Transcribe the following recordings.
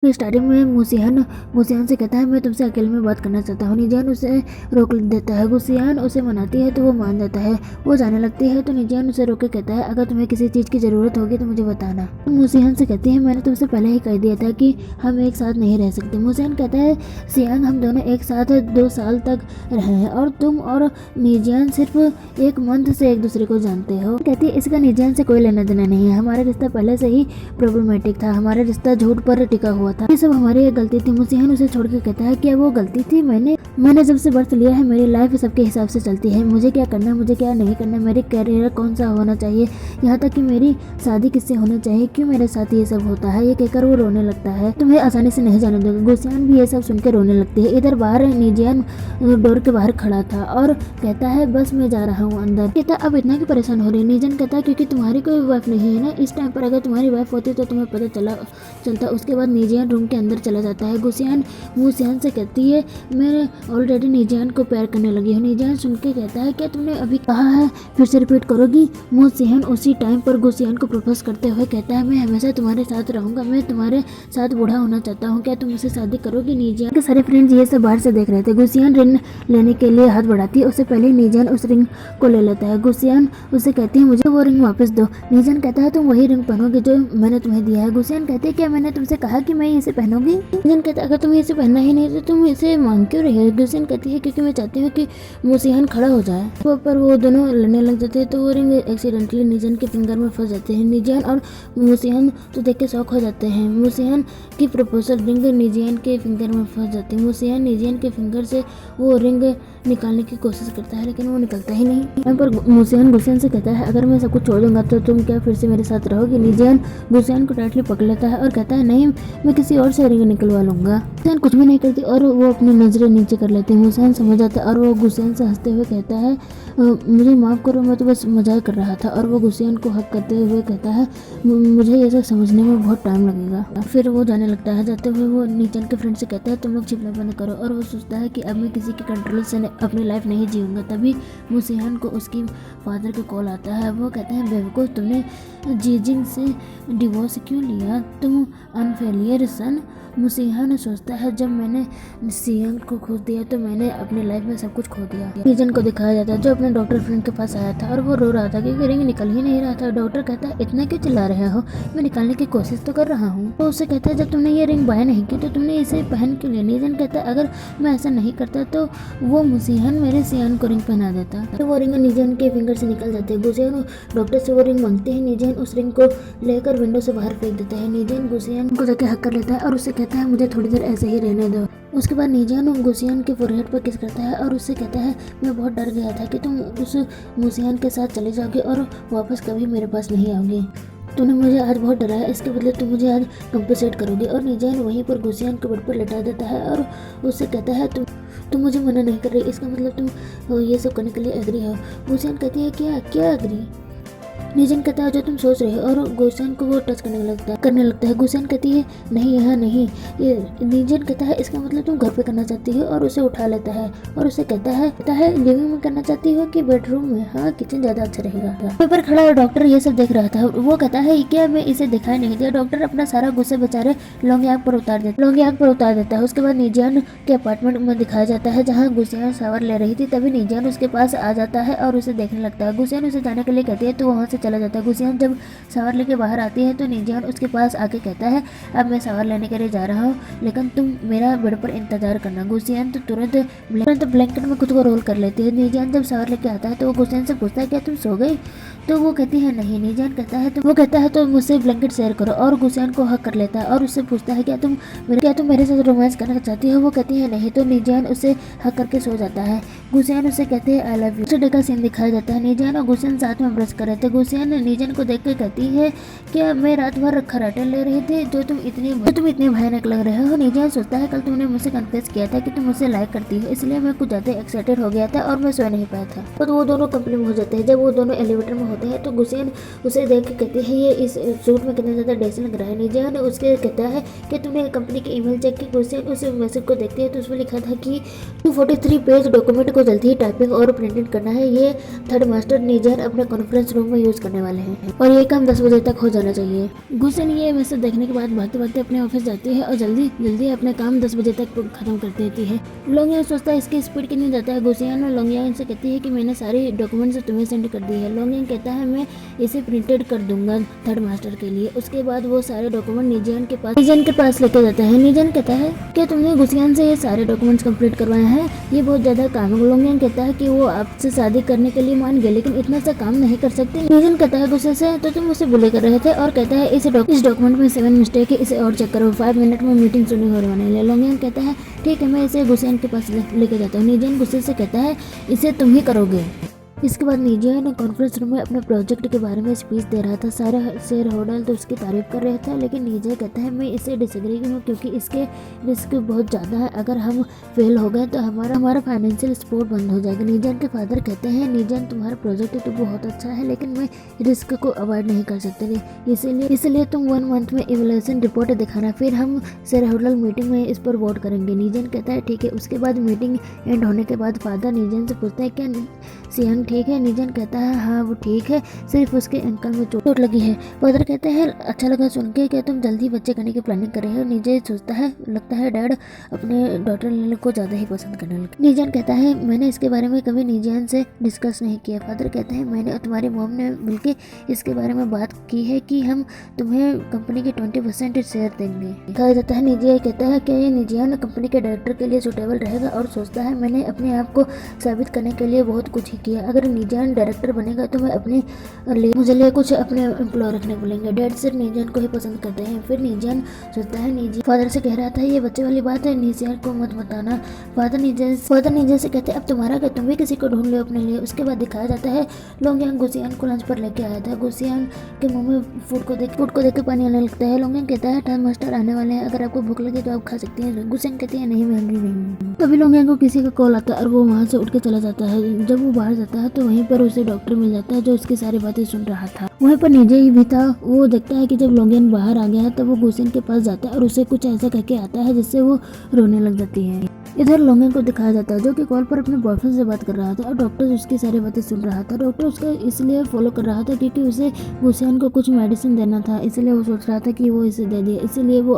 फिर स्टार्टिंग में मुसियान से कहता है मैं तुमसे अकेले में बात करना चाहता हूँ। निजियान उसे रोक देता है। गुसियान उसे मनाती है तो वो मान जाता है। वो जाने लगती है तो निजियान उसे रोक के कहता है अगर तुम्हें किसी चीज़ की ज़रूरत होगी तो मुझे बताना। मुसियान से कहती है मैंने तुमसे पहले ही कह दिया था कि हम एक साथ नहीं रह सकते। मुसियान कहता है सियान हम दोनों एक साथ 2 साल तक रहे हैं और तुम और निजियान सिर्फ एक मंथ से एक दूसरे को जानते हो। कहती है इसका निजियान से कोई लेना देना नहीं है। हमारा रिश्ता पहले से ही प्रॉब्लमेटिक था। हमारा रिश्ता झूठ पर टिका हुआ था। ये सब हमारी एक गलती थी। मुसियान उसे छोड़ के कहता है क्या वो गलती थी? मैंने जब से बर्थ लिया है मेरी लाइफ सबके हिसाब से चलती है। मुझे क्या करना मुझे क्या नहीं करना, मेरे करियर कौन सा होना चाहिए, यहाँ तक कि मेरी शादी किससे होनी चाहिए, क्यों मेरे साथ ये सब होता है। ये कहकर वो रोने लगता है। तुम्हें आसानी से नहीं जाने दूंगा। गुसियान भी ये सब सुनकर रोने लगती है। इधर बाहर निजियान डोर के बाहर खड़ा था और कहता है बस मैं जा रहा हूँ अंदर। कहता अब इतना क्यों परेशान हो रही है? निजियान कहता है क्योंकि तुम्हारी कोई वाइफ नहीं है ना। इस टाइम पर अगर तुम्हारी वाइफ होती तो तुम्हें पता चलता। उसके बाद निजियान रूम के अंदर चला जाता है। गुसियान मुसियान से कहती है मैं ऑलरेडी निजियान को प्यार करने लगी हूँ। निजियान सुन के कहता है क्या तुमने अभी कहा है, फिर से रिपीट करोगी? मुसियान उसी टाइम पर गुसियान को प्रपोज करते हुए कहता है मैं हमेशा तुम्हारे साथ रहूंगा, मैं तुम्हारे साथ बूढ़ा होना चाहता हूँ, क्या तुम मुझसे शादी करोगी? निजियान के सारे फ्रेंड्स ये सब बाहर से देख रहे थे। गुसियान रिंग लेने के लिए हाथ बढ़ाती है। उससे पहले निजियान उस रिंग को ले लेता है। गुसियान उससे कहती है मुझे वो रिंग वापस दो। निजियान कहता है तुम वही रिंग पहनोगे जो मैंने तुम्हें दिया है। गुसियान कहते हैं क्या मैंने तुमसे कहा कि मैं इसे पहनूंगी? निजियान कहता है अगर तुम्हें इसे पहनना ही नहीं तो तुम इसे मांग क्यों रही हो? गुसियान कहती है क्योंकि मैं चाहती हूँ कि मुसियान खड़ा हो जाए। पर वो दोनों लड़ने लग जाते हैं तो वो रिंग एक्सीडेंटली निजियान के फिंगर में फंस जाते हैं। निजियान और मुसियान तो देख के शॉक हो जाते हैं। मुसियान की प्रपोजल रिंग निजियान के फिंगर में फंस जाती है। मुसियान निजियान के फिंगर से वो रिंग निकालने की कोशिश करता है लेकिन वो निकलता ही नहीं। यहाँ पर मुसियान गुसियान से कहता है अगर मैं सब कुछ छोड़ दूंगा तो तुम क्या फिर से मेरे साथ रहोगे? निजियान गुसियान को टाइटली पकड़ लेता है और कहता है नहीं मैं किसी और से रिंग निकलवा लूंगा। गुसियान कुछ भी नहीं करती और वो अपनी नजरें नीचे कर लेती है। मुसियान समझ जाता है और वो गुसियान से हंसते हुए कहता है मुझे माफ़ करो मैं तो बस मजाक कर रहा था। और वो गुसियान को हक करते हुए कहता है मुझे ये सब समझने में बहुत टाइम लगेगा। फिर वो जाने लगता है। जाते हुए वो निजियान के फ्रेंड से कहता है तुम लोग छिपना बंद करो। और वो सोचता है कि अब मैं किसी के कंट्रोल से अपनी लाइफ नहीं जीऊंगा। तभी मुसियान को उसकी फादर का कॉल आता है। वो कहते हैं बेवकूफ़ तुमने जीजिंग से डिवोर्स क्यों लिया? तुम अनफेलियर सन। मुसियान सोचता है जब मैंने सियांग को खो दिया तो मैंने अपनी लाइफ में सब कुछ खो दिया। निजियान को दिखाया जाता है जो अपने डॉक्टर फ्रेंड के पास आया था और वो रो रहा था क्योंकि रिंग निकल ही नहीं रहा था। डॉक्टर कहता है इतना क्यों चिल्ला रहे हो, मैं निकालने की कोशिश तो कर रहा हूँ। तो उससे कहता है जब तुमने ये रिंग बाय नहीं की तो तुमने इसे पहन क्यों लिया? निजियान कहता है अगर मैं ऐसा नहीं करता तो वो मुसियान मेरे सियान को रिंग पहना देता। तो वो रिंग निजियान के फिंगर से निकल जाती है। गुसियान डॉक्टर से वो रिंग मांगते हैं। निजियान उस रिंग को लेकर विंडो से बाहर फेंक देता है। निजियान गुसियान को जाके हक कर लेता है और उससे कहता है मुझे थोड़ी देर ऐसे ही रहने दो। उसके बाद निजियान गुसियान के फोरहेड पर किस करता है और उससे कहता है मैं बहुत डर गया था कि तुम उस मुसियान के साथ चले जाओगे और वापस कभी मेरे पास नहीं आओगे। तूने मुझे आज बहुत डराया, इसके बदले तुम मुझे आज कंपनसेट करोगे। और निजियान वहीं पर गुसियान के बेड पर लेटा देता है और उससे कहता है तुम मुझे मना नहीं कर रही, इसका मतलब तुम ये सब करने के लिए एग्री हो। गुसियान कहती है क्या एग्री? निजियान कहता है जो तुम सोच रहे हो और गुसियान को वो टच करने लगता है। गुसियान कहती है नहीं यहाँ नहीं। ये निजियान कहता है इसका मतलब तुम घर पे करना चाहती हो और उसे उठा लेता है और उसे कहता है लिविंग में करना चाहती हो कि बेडरूम में? हाँ किचन ज्यादा अच्छा रहेगा। पेपर खड़ा डॉक्टर ये सब देख रहा था। वो कहता है क्या मैं इसे दिखाई नहीं दिया? डॉक्टर अपना सारा गुस्से बेचारे लोंगी आग पर उतार देता है। उसके बाद निजियान के अपार्टमेंट में दिखाया जाता है जहाँ गुसियान शावर ले रही थी। तभी निजियान उसके पास आ जाता है और उसे देखने लगता है। गुसियान उसे जाने के लिए कहती है तो वहाँ से चला जाता है। गुसियान जब शावर लेके बाहर आती है तो निजियान उसके पास आके कहता है अब मैं शावर लेने के लिए जा रहा हूँ लेकिन तुम मेरा बेड पर इंतजार करना। गुसियान तो तुरंत ब्लैंकेट में खुद को रोल कर लेती है। निजियान जब शावर लेके आता है तो वो गुसियान से पूछता है क्या तुम सो गई? तो वो कहती है नहीं। निजियान कहता है तो मुझसे ब्लैंकेट शेयर करो और गुसियान को हक कर लेता है और उससे पूछता है क्या तुम मेरे साथ रोमांस करना चाहती हो? वो कहती है नहीं। तो निजियान उसे हक करके सो जाता है। गुसियान उसे कहते हैं आई लव यू। डे का सीन दिखाया जाता है। निजियान और गुसियान साथ में ब्रश कर रहे थे। गुसियान निजियान को देख कर कहती है क्या मैं रात भर खर्राटे ले रही थी जो तुम इतने भयानक लग रहे हो? निजियान सोचता है कल तुमने मुझसे कन्फेस किया था कि तुम मुझसे लाइक करती हो, इसलिए मैं कुछ ज्यादा एक्साइटेड हो गया था और मैं सो नहीं पाया था। तो वो दोनों कंपनी में हो जाते हैं। जब वो दोनों एलिवेटर में आते हैं तो गुसियन उसे देख के कहती है ये इस सूट में कितना ज़्यादा डेसन लग रहा है। निजियान उसके कहता है कि तुमने कंपनी की ईमेल चेक की। गुसियन उस मैसेज को देखती है तो उसमें लिखा था कि 243 पेज डॉक्यूमेंट को जल्दी ही टाइपिंग और प्रिंटिंग करना है। ये थर्ड मास्टर निजियान अपने कॉन्फ्रेंस रूम में यूज़ करने वाले हैं और ये काम 10 बजे तक हो जाना चाहिए। गुसियन ये मैसेज देखने के बाद भागते भागते अपने ऑफिस जाती है और जल्दी जल्दी अपने काम 10 बजे तक खत्म कर देती है। लोंगयांग सोचता है इसकी स्पीड कितनी जाता है। गुसियन लोंगयांग से कहती है कि मैंने सारी डॉक्यूमेंट्स तुम्हें सेंड कर दी है। लोंगयांग कहता है मैं इसे प्रिंटेड कर दूंगा थर्ड मास्टर के लिए। उसके बाद वो सारे डॉक्यूमेंट निजियान के पास लेके जाता है। निजियान कहता है कि तुमने गुसियन से ये सारे डॉक्यूमेंट्स कंप्लीट करवाए हैं, ये बहुत ज्यादा काम है। लोंगयांग कहता है कि वो आपसे शादी करने के लिए मान गए लेकिन इतना सा काम नहीं कर सकते। निजियान कहता है गुस्से से तो तुम मुझसे बुले कर रहे थे और कहता है इस डॉक्यूमेंट में 7 मिस्टेक है, इसे और चेक करो, 5 मिनट में मीटिंग शुरू होने वाली है। लोंगयांग कहता है ठीक है, मैं इसे गुसियन के पास लेके जाता हूँ। निजियान गुस्से से कहता है इसे तुम ही करोगे। इसके बाद निजियान कॉन्फ्रेंस रूम में अपने प्रोजेक्ट के बारे में स्पीच दे रहा था। सारे शेयर होल्डर तो उसकी तारीफ कर रहे थे लेकिन निजियान कहता है मैं इसे डिसएग्री हूँ क्योंकि इसके रिस्क बहुत ज़्यादा है। अगर हम फेल हो गए तो हमारा फाइनेंशियल सपोर्ट बंद हो जाएगा। निजियान के फादर कहते हैं निजियान तुम्हारा प्रोजेक्ट तो बहुत अच्छा है लेकिन मैं रिस्क को अवॉइड नहीं कर सकते, इसलिए तुम 1 मंथ में इवैल्यूएशन रिपोर्ट दिखाना, फिर हम शेयर होल्डर मीटिंग में इस पर वोट करेंगे। निजियान कहता है ठीक है। उसके बाद मीटिंग एंड होने के बाद फादर निजियान से पूछते हैं क्या सियांग ठीक है। निजियान कहता है हाँ वो ठीक है, सिर्फ उसके अंकल में चोट लगी है। फादर कहते हैं अच्छा लगा सुन के कि तुम जल्दी बच्चे करने की प्लानिंग कर रहे हो। निजियान सोचता है लगता है डैड अपने डॉटर लिली को ज़्यादा ही पसंद करने लगे। निजियान कहता है मैंने इसके बारे में कभी निजियान से डिस्कस नहीं किया। फादर कहते हैं मैंने और तुम्हारी मॉम ने मिलकर इसके बारे में बात की है कि हम तुम्हें कंपनी के 20% शेयर देंगे। कहा जाता है निजियान कहता है कि निजियान कंपनी के डायरेक्टर के लिए सुटेबल रहेगा और सोचता है मैंने अपने आप को साबित करने के लिए बहुत कुछ किया। अगर निजियान डायरेक्टर बनेगा तो मैं मुझे लिए कुछ अपने एम्प्लॉय रखने बोलेंगे। डैड सिर्फ निजियान को ही पसंद करते हैं। फिर निजियान सोचता है निजियान फादर से कह रहा था ये बच्चे वाली बात है, निजियान को मत बताना। फादर निजियान से कहते हैं अब तुम्हारा क्या, तुम भी किसी को ढूंढ लो अपने लिए। उसके बाद दिखाया जाता है लोंगयांग गुसियन को लंच पर लेके आया था। गुसियन के मुंह में फूड को देख के पानी आने लगता है। लोंगयांग कहता है टाइम मास्टर आने वाले हैं, अगर आपको भूख लगे तो आप खा सकती हैं। गुसियन कहती है नहीं मैं हंग्री नहीं हूँ। तभी लोंगयांग को किसी का कॉल आता है और वो वहाँ से उठ के चला जाता है। जब वो बाहर जाता है तो वहीं पर उसे डॉक्टर मिल जाता है जो उसकी सारी बातें सुन रहा था। वहीं पर निजियान भी था। वो देखता है कि जब लोंगयांग बाहर आ गया है तब वो गुसियन के पास जाता है और उसे कुछ ऐसा कहके आता है जिससे वो रोने लग जाती है। इधर लोंगयांग को दिखाया जाता है जो कि कॉल पर अपने बॉयफ्रेंड से बात कर रहा था और डॉक्टर उसकी सारी बातें सुन रहा था। डॉक्टर उसका इसलिए फॉलो कर रहा था क्योंकि उसे गुसियन को कुछ मेडिसिन देना था, इसलिए वो सोच रहा था कि वो इसे दे दे, इसलिए वो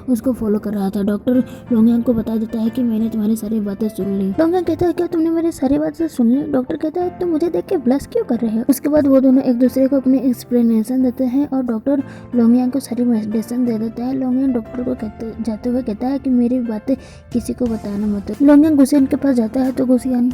उसको फॉलो कर रहा था। डॉक्टर लोंगयांग को बता देता है कि मैंने तुम्हारी सारी बातें सुन ली। लोंगयांग कहता है क्या तुमने मेरी सारी बातें सुन ली? डॉक्टर कहता है तुम मुझे देख के ब्लश क्यों कर रहे हो? उसके बाद वो दोनों एक दूसरे को अपने एक्सप्लेनेशन देते हैं और डॉक्टर लोंगयांग को सारी मेडिसिन दे देता है। लोंगयांग डॉक्टर को जाते हुए कहता है कि मेरी बातें किसी को बताना मत। लोंगयांग गुसियन के पास जाता है तो गुसियन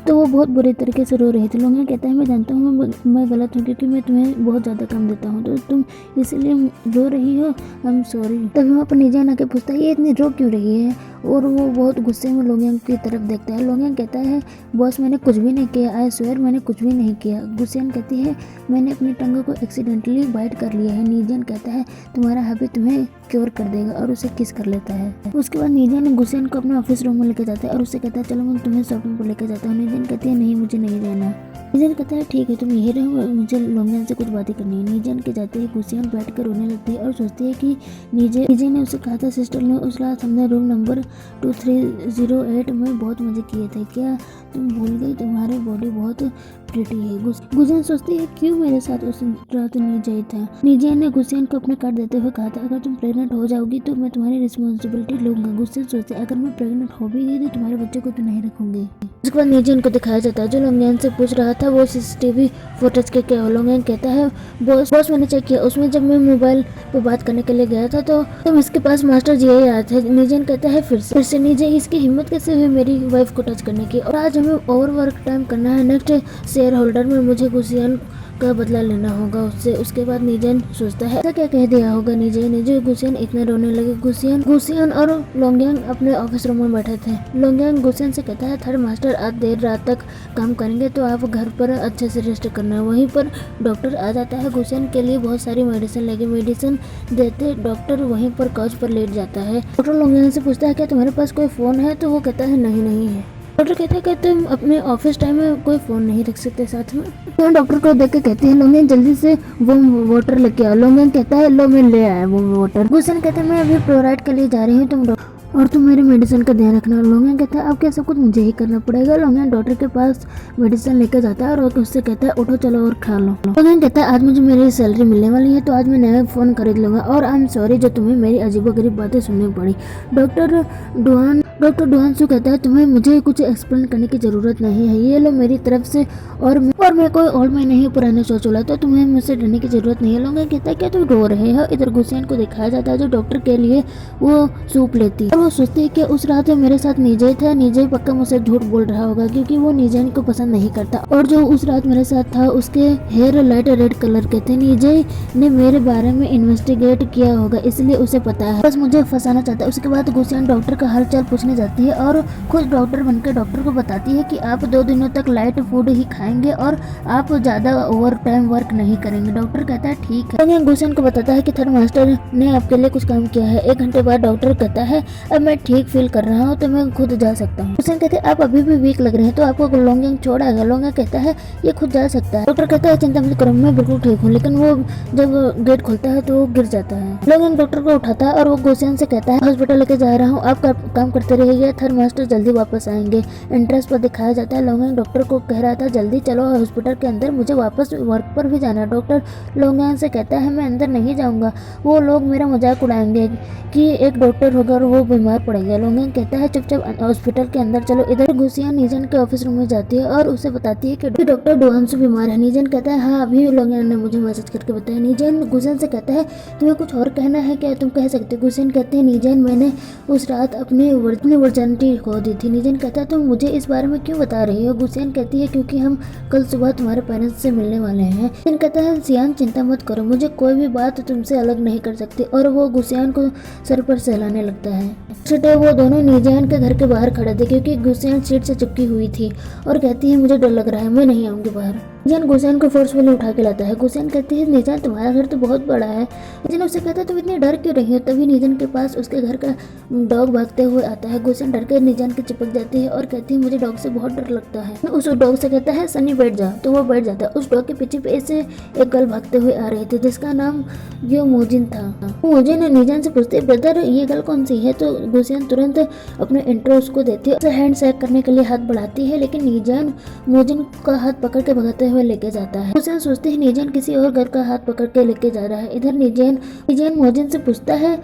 तो वो बहुत बुरी तरीके से रो रही थी। लोंगयांग कहता है मैं जानता हूँ मैं गलत हूँ क्योंकि मैं तुम्हें बहुत ज़्यादा कम देता हूँ तो तुम इसलिए रो रही हो, आई एम सॉरी। तभी वहाँ पर निजियान आके पूछता है ये इतनी रो क्यों रही है और वो बहुत गुस्से में लोंगयांग की तरफ देखता है। लोंगयांग कहता है बॉस मैंने कुछ भी नहीं किया, आई स्वेयर मैंने कुछ भी नहीं किया। गुसियन कहती है मैंने अपनी टंग को एक्सीडेंटली बाइट कर लिया है। निजियान कहता है तुम्हारा हबी तुम्हें क्योर कर देगा और उसे किस कर लेता है। उसके बाद निजियान गुसियन को अपने ऑफिस रूम में लेकर जाता है और उससे कहता है चलो मैं तुम्हें शॉपिंग पर लेकर जाता हूँ। निजियान कहती है नहीं मुझे नहीं रहना। निजियान कहता है ठीक है तुम यही रहो, मुझे लोंगयांग से कुछ बातें करनी है। निजियान के जाते ही गुसियन बैठ कर रोने लगती है और सोचती है कि निजियान ने उसे कहा था सिस्टर ने उस रात हमने रूम नंबर 2308 में बहुत मजे किए थे, क्या तुम भूल गई? तुम्हारी बॉडी बहुत प्रिटी है। गुसियन सोचती है क्यों मेरे साथ उस रात निजियान था। निजियान ने गुसियन को अपने कार्ड देते हुए कहा था अगर तुम प्रेग्नेंट हो जाओगी तो मैं तुम्हारी रिस्पॉन्सिबिलिटी लूंगा। गुसियन सोचते अगर मैं प्रेग्नेंट हो भी गई तो तुम्हारे बच्चे को तो नहीं रखूंगी। उसके बाद निजियान को दिखाया जाता है जो लोंगयांग से पूछ रहा था वो सीसीटीवी फुटेज के क्या। लोंगयांग कहता है बॉस मैंने चेक किया, उसमें जब मैं मोबाइल पर बात करने के लिए गया था तो इसके पास मास्टर जी आया था। निजियान कहता है फिर से निजियान इसकी हिम्मत कैसे हुई मेरी वाइफ को टच करने की और आज हमें ओवर वर्क टाइम करना है। नेक्स्ट शेयर होल्डर में मुझे गुसियन का बदला लेना होगा उससे। उसके बाद निजियान सोचता है ऐसा क्या कह दिया होगा निजियान जो गुसियन इतने रोने लगे। गुसियन और लोंगयांग अपने ऑफिस रूम में बैठे थे। लोंगयांग गुसियन से कहता है थर्ड मास्टर आज देर रात तक काम करेंगे तो आप घर पर अच्छे से रेस्ट करना। वहीं पर डॉक्टर आ जाता है। गुसियन के लिए बहुत सारी मेडिसिन लगी, मेडिसिन देते डॉक्टर वहीं पर काउच पर लेट जाता है। डॉक्टर लोंगयांग से पूछता है क्या तुम्हारे पास कोई फोन है तो वो कहता है नहीं है। डॉक्टर कहता है कि तुम अपने ऑफिस टाइम में कोई फ़ोन नहीं रख सकते साथ में। तो डॉक्टर को देख के कहते हैं लोंगेन जल्दी से वो वाटर लेके आओ। लोंगेन कहता है लो मैं ले आया वो वाटर। गुलशन कहता है मैं अभी फ्लोराइड के लिए जा रही हूँ और तुम मेरी मेडिसिन का ध्यान रखना। लोंगेन कहता है अब क्या सब कुछ मुझे ही करना पड़ेगा। लोंगेन डॉक्टर के पास मेडिसिन लेकर जाता है और उससे कहता है उठो चलो और खा लो। लोंगेन कहता है आज मुझे मेरी सैलरी मिलने वाली है तो आज मैं नया फ़ोन खरीद लूँगा और आई एम सॉरी जो तुम्हें मेरी अजीबोगरीब बातें सुननी पड़ी। डॉक्टर डुआनसू कहता है तुम्हें मुझे कुछ एक्सप्लेन करने की ज़रूरत नहीं है, ये लो मेरी तरफ से और मैं कोई ओल्ड मैन नहीं पुराने शो चला तो तुम्हें मुझसे डरने की ज़रूरत नहीं है। लोंगेन कहता है क्या तुम रो रहे हो। इधर गुसियान को दिखाया जाता है जो डॉक्टर के लिए वो सूप लेती है और वो सोचती है कि उस रात मेरे साथ नीजे था, नीजे पक्का मुझसे झूठ बोल रहा होगा क्योंकि वो नीजे को पसंद नहीं करता और जो उस रात मेरे साथ था उसके हेयर लाइट रेड कलर के थे। नीजे ने मेरे बारे में इन्वेस्टिगेट किया होगा इसलिए उसे पता है, बस मुझे फंसाना चाहता है। उसके बाद गुसियान डॉक्टर का हालचाल पूछने जाती है और खुद डॉक्टर बनकर डॉक्टर को बताती है कि आप 2 दिनों तक लाइट फूड ही खाएंगे और आप ज़्यादा ओवर टाइम वर्क नहीं करेंगे। डॉक्टर कहता है ठीक है। तो गुसियान को बताता है कि थर्ड मास्टर ने आपके लिए कुछ काम किया है। 1 घंटे बाद डॉक्टर कहता है अब मैं ठीक फील कर रहा हूँ तो मैं खुद जा सकता हूँ। गुसियान कहते हैं आप अभी भी वीक लग रहे हैं तो आपको लोंगेन छोड़ आएगा। लोंगेन कहता है ये खुद जा सकता है। डॉक्टर कहता है चिंता मत करो मैं बिल्कुल ठीक हूँ, लेकिन वो जब गेट खुलता है तो वो गिर जाता है। लोंगेन डॉक्टर को उठाता है और वो गुसियान से कहता है हॉस्पिटल लेके जा रहा हूँ, आप काम करते रहिए, थर्ड मास्टर जल्दी वापस आएंगे। एंट्रेंस पर दिखाया जाता है लोंगेन डॉक्टर को कह रहा था जल्दी चलो हॉस्पिटल के अंदर, मुझे वापस वर्क पर भी जाना है। डॉक्टर लोंगेन से कहता है मैं अंदर नहीं जाऊंगा, वो लोग मेरा मजाक उड़ाएंगे कि एक डॉक्टर होगा और वो बीमार पड़ेगा। लोंगेन कहता है चुपचाप हॉस्पिटल के अंदर चलो। इधर गुसियान नीजन के ऑफिस रूम में जाती है और उसे बताती है कि डॉक्टर डुआनसू बीमार है। नीजन कहता है हाँ अभी लोंगेन ने मुझे मैसेज करके बताया। नीजन गुसियान से कहता है तुम्हें कुछ और कहना है क्या, तुम कह सकते हो। गुसियान कहते हैं नीजन मैंने उस रात अपनी वर्जिनिटी खो दी थी। नीजन कहता है तुम मुझे इस बारे में क्यों बता रही हो। गुसियान कहती है क्योंकि हम कल सुबह तुम्हारे पेरेंट्स से मिलने वाले हैं। नीजन कहता है सियान चिंता मत करो, मुझे कोई भी बात तुमसे अलग नहीं कर सकती और वो गुसियान को सर पर सहलाने लगता है। छठे वो दोनों नीजान के घर के बाहर खड़े थे क्योंकि गुसियान सीट से चिपकी हुई थी और कहती है मुझे डर लग रहा है मैं नहीं आऊंगी बाहर। नीजान गुसियान को फोर्सफुली उठा के लाता है। गुसियान कहती है नीजान तुम्हारा घर तो बहुत बड़ा है। नीजान उससे कहता है तुम इतनी डर क्यों रही हो। तभी नीजान के पास उसके घर का डॉग भागते हुए आता है। गुसियान डर के नीजान के चिपक जाती है और कहती है मुझे डॉग से बहुत डर लगता है। उस डॉग से कहता है सनी बैठ जा, तो वो बैठ जाता है। उस डॉग के पीछे से एक गर्ल भागते हुए आ रही थी जिसका नाम यो मोजिन था। मोजिन नीजान से पूछते ब्रदर ये गर्ल कौन सी है, तो गुसियान तुरंत अपने इंट्रो उसको देती है। हैंड शेक करने के लिए हाथ बढ़ाती है लेकिन नीजान मोजिन का हाथ पकड़ के भगाते हुए लेके जाता है। गुसियान सोचते हैं नीजान किसी और घर का हाथ पकड़ के लेके जा रहा है। इधर नीजान मोजिन से पूछता है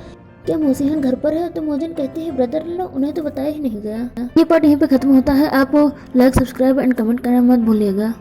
क्या मोजिन घर पर है, तो मोजिन कहती है ब्रदर लो उन्हें तो बताया ही नहीं गया। ये पार्ट यहीं पे खत्म होता है। आप लाइक सब्सक्राइब एंड कमेंट करना मत भूलिएगा।